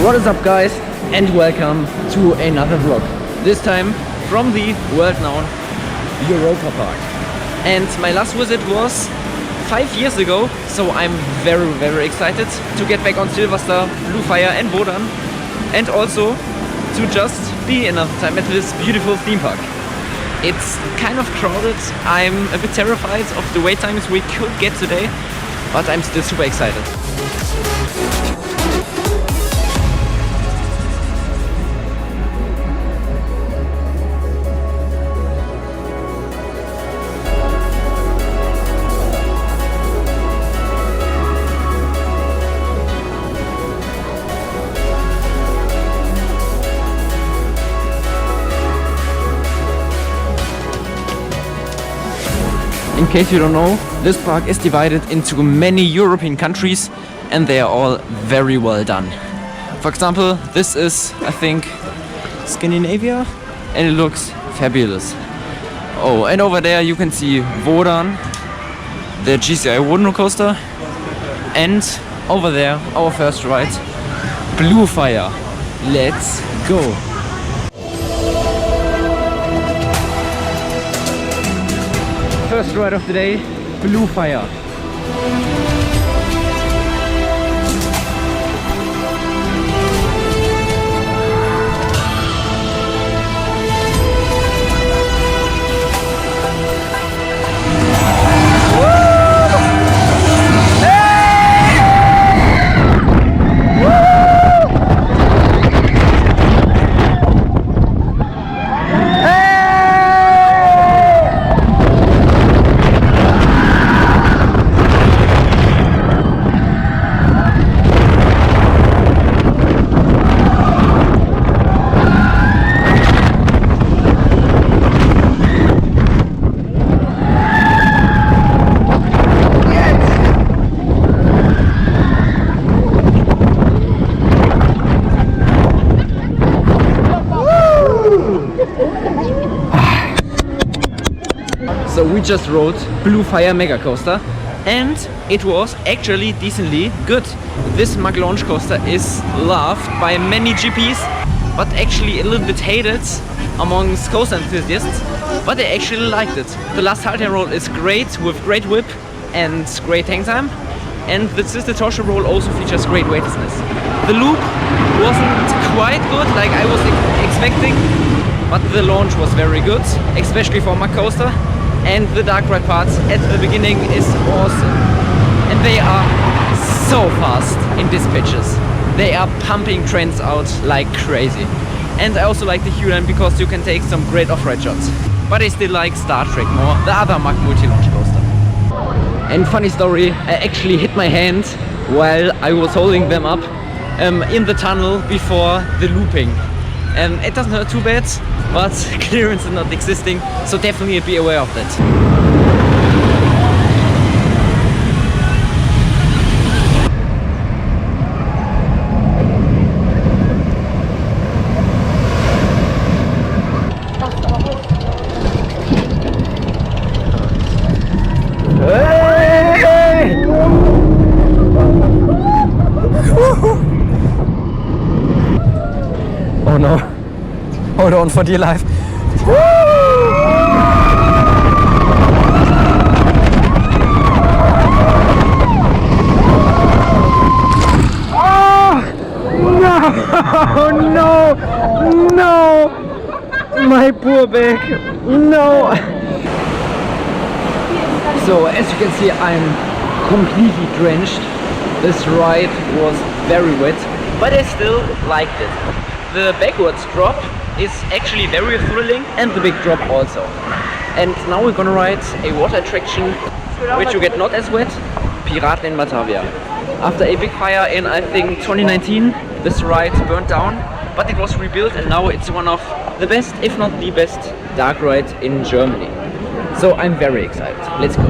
What is up, guys, and welcome to another vlog. This time from the world-known Europa-Park. And my last visit was 5 years ago, so I'm very excited to get back on Silverstar, Blue Fire and Wodan, and also to just be another time at this beautiful theme park. It's kind of crowded. I'm a bit terrified of the wait times we could get today, but I'm still super excited. In case you don't know, this park is divided into many European countries and they are all very well done. For example, this is, I think, Scandinavia, and it looks fabulous. Oh, and over there you can see Wodan, the GCI Wodan coaster, and over there our first ride, Blue Fire. Let's go! First ride of the day, Blue Fire. So we just rode Blue Fire Mega Coaster and it was actually decently good. This mug launch coaster is loved by many GPs, but actually a little bit hated amongst coaster enthusiasts, but they actually liked it. The last halting roll is great with great whip and great hang time, and the assisted torsion roll also features great weightlessness. The loop wasn't quite good like I was expecting, but the launch was very good, especially for mug coaster. And the dark ride parts at the beginning is awesome. And they are so fast in these pitches. They are pumping trains out like crazy. And I also like the Wodan because you can take some great off-ride shots. But I still like Star Trek more, the other Mach multi-launch coaster. And funny story, I actually hit my hand while I was holding them up in the tunnel before the looping. It doesn't hurt too bad, but clearance is not existing, so definitely be aware of that. Oh no, hold on for dear life. Oh no, my poor back, no. So as you can see, I'm completely drenched. This ride was very wet, but I still liked it. The backwards drop is actually very thrilling, and the big drop also. And now we're gonna ride a water attraction which you get not as wet, Piraten in Batavia. After a big fire in, I think, 2019, this ride burned down, but it was rebuilt and now it's one of the best, if not the best, dark ride in Germany. So I'm very excited. Let's go.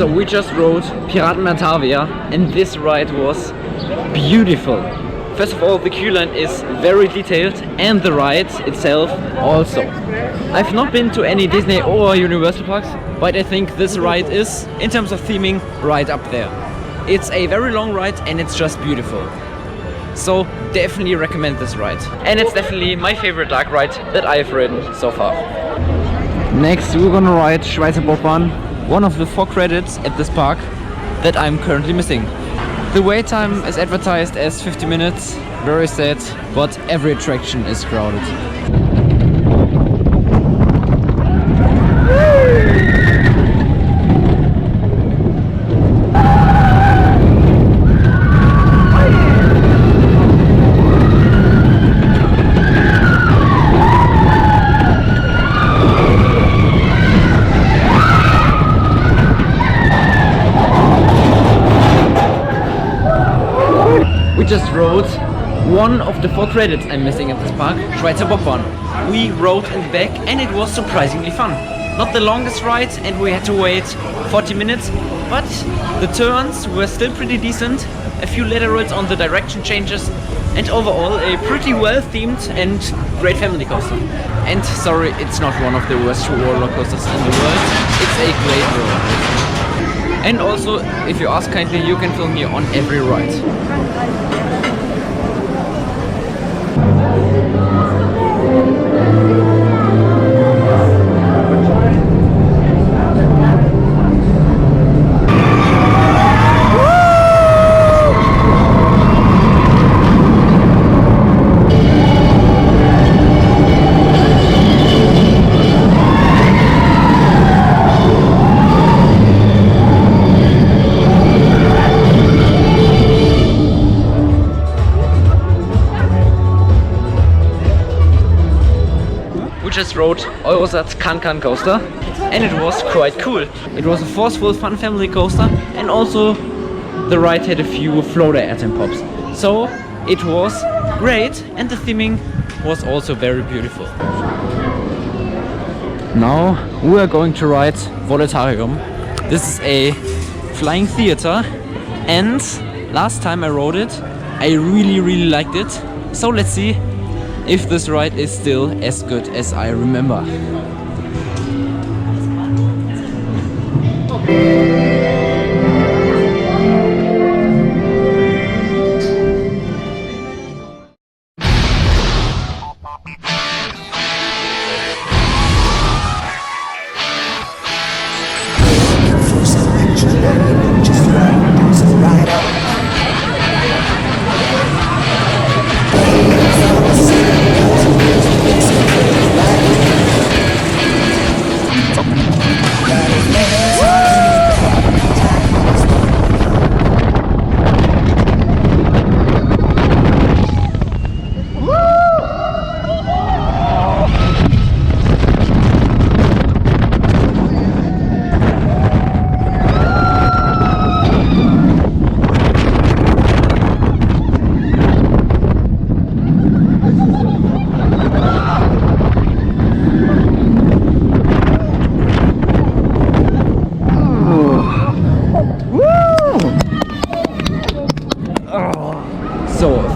So we just rode Piraten Batavia and this ride was beautiful. First of all, the queue line is very detailed and the ride itself also. I've not been to any Disney or Universal parks, but I think this ride is, in terms of theming, right up there. It's a very long ride and it's just beautiful. So definitely recommend this ride. And it's definitely my favorite dark ride that I've ridden so far. Next we're gonna ride Schweizer Bobbahn, one of the 4 credits at this park that I'm currently missing. The wait time is advertised as 50 minutes, very sad, but every attraction is crowded. We just rode one of the 4 credits I'm missing at this park, Schweizer Bobbahn. We rode in the back and it was surprisingly fun. Not the longest ride and we had to wait 40 minutes, but the turns were still pretty decent, a few laterals on the direction changes, and overall a pretty well themed and great family coaster. And sorry, it's not one of the worst roller coasters in the world, it's a great roller coaster. And also, if you ask kindly, you can film me on every ride. Just rode Eurosat's Can-Can coaster and it was quite cool. It was a forceful fun family coaster and also the ride had a few floater airtime pops. So it was great and the theming was also very beautiful. Now we are going to ride Voletarium. This is a flying theater and last time I rode it I really liked it. So let's see if this ride is still as good as I remember.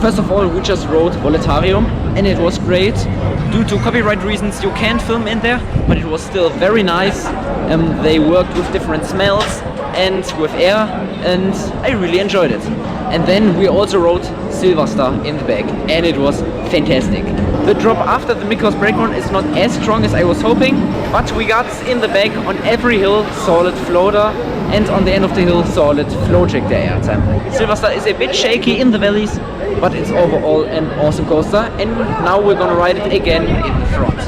First of all, we just rode Voletarium and it was great. Due to copyright reasons you can't film in there, but it was still very nice. They worked with different smells and with air and I really enjoyed it. And then we also rode Silver Star in the back and it was fantastic. The drop after the Mikos breakdown is not as strong as I was hoping, but we got in the back on every hill solid floater and on the end of the hill solid flow check the airtime. Silver Star is a bit shaky in the valleys, but it's overall an awesome coaster and now we're gonna ride it again in the front.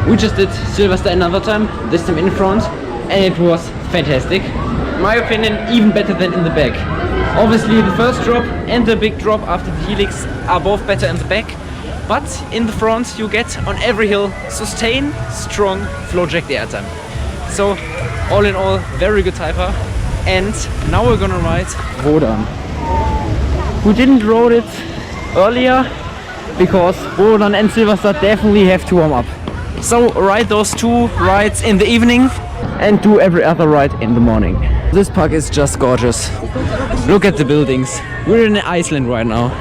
We just did Silver Star another time, this time in front, and it was fantastic. In my opinion, even better than in the back. Obviously the first drop and the big drop after the helix are both better in the back, but in the front you get on every hill sustain, strong, flow-jacked airtime. So all in all, very good typer. And now we're gonna ride Wodan. We didn't ride it earlier because Wodan and Silverstar definitely have to warm up. So ride those two rides in the evening and do every other ride in the morning. This park is just gorgeous. Look at the buildings. We're in Iceland right now.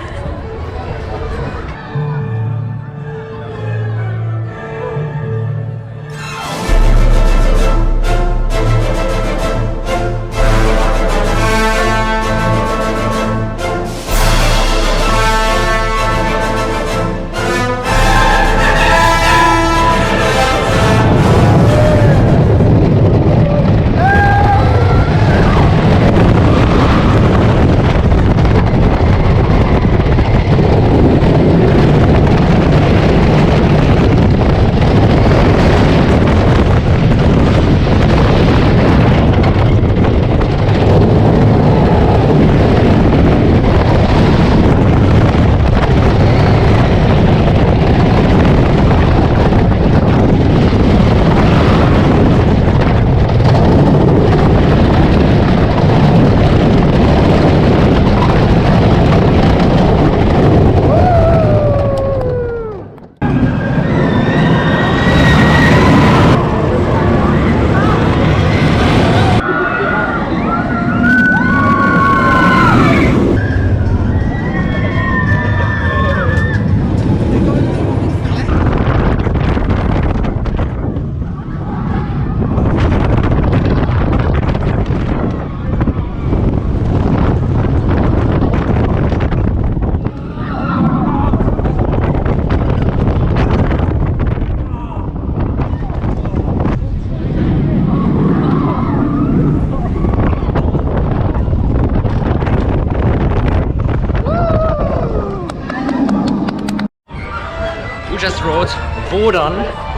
We just rode Wodan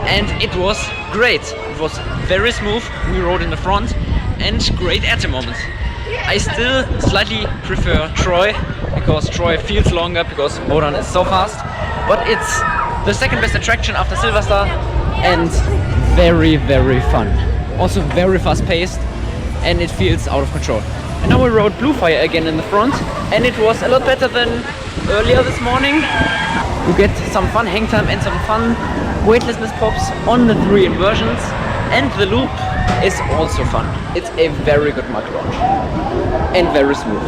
and it was great. It was very smooth. We rode in the front and great airtime moments. I still slightly prefer Troy because Troy feels longer because Wodan is so fast. But it's the second best attraction after Silverstar and very, very fun. Also very fast paced and it feels out of control. And now we rode Bluefire again in the front and it was a lot better than earlier this morning. You get some fun hang time and some fun weightlessness pops on the 3 inversions, and the loop is also fun. It's a very good mug launch and very smooth.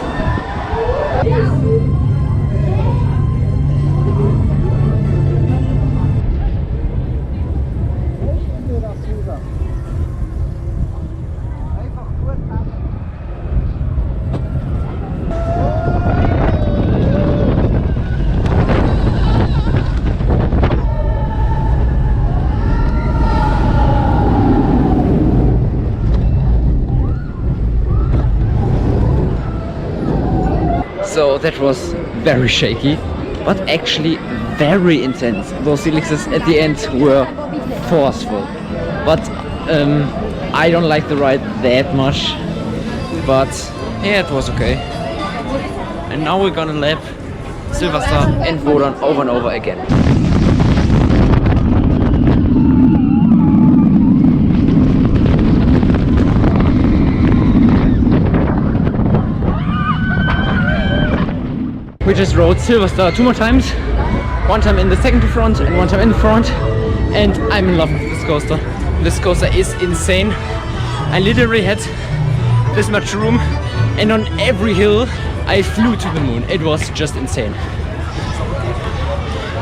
So that was very shaky, but actually very intense. Those helixes at the end were forceful. But I don't like the ride that much. But yeah, it was okay. And now we're gonna lap Silverstar and Wodan over and over again. We just rode Silverstar 2 more times, one time in the second to front and one time in the front, and I'm in love with this coaster. This coaster is insane. I literally had this much room and on every hill I flew to the moon. It was just insane.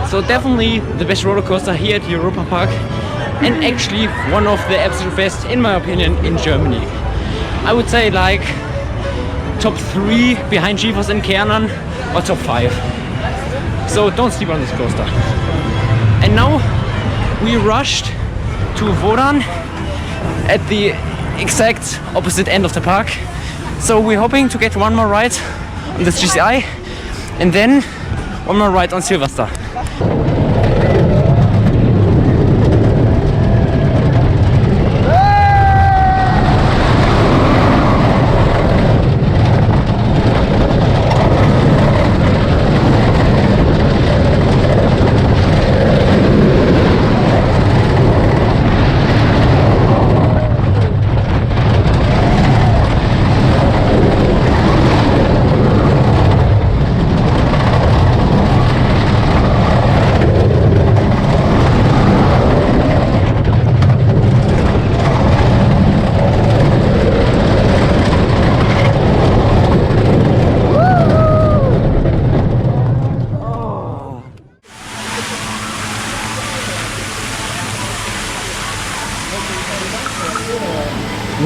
So definitely the best roller coaster here at Europa-Park and actually one of the absolute best in my opinion in Germany. I would say like top 3 behind GeForce and Kernan, or top 5. So don't sleep on this coaster. And now we rushed to Wodan at the exact opposite end of the park. So we're hoping to get one more ride on this GCI and then one more ride on Silverstar.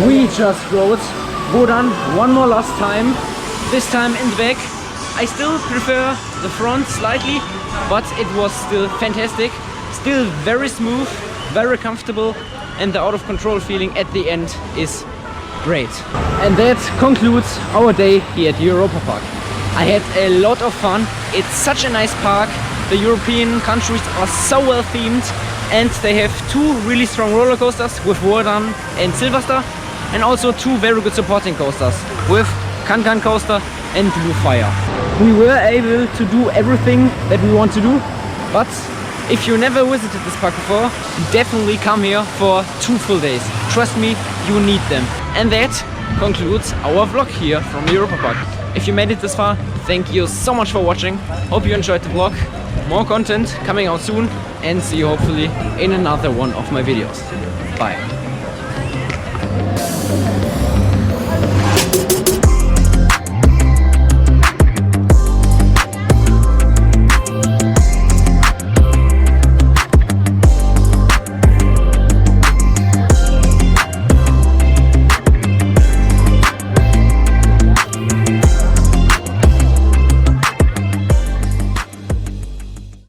We just rode Wodan one more last time, this time in the back. I still prefer the front slightly, but it was still fantastic. Still very smooth, very comfortable, and the out of control feeling at the end is great. And that concludes our day here at Europa-Park. I had a lot of fun. It's such a nice park. The European countries are so well themed, and they have two really strong roller coasters with Wodan and Silverstar, and also two very good supporting coasters with Can Coaster and Blue Fire. We were able to do everything that we want to do, but if you never visited this park before, definitely come here for 2 full days. Trust me, you need them. And that concludes our vlog here from Europa-Park. If you made it this far, thank you so much for watching. Hope you enjoyed the vlog. More content coming out soon, and see you hopefully in another one of my videos. Bye.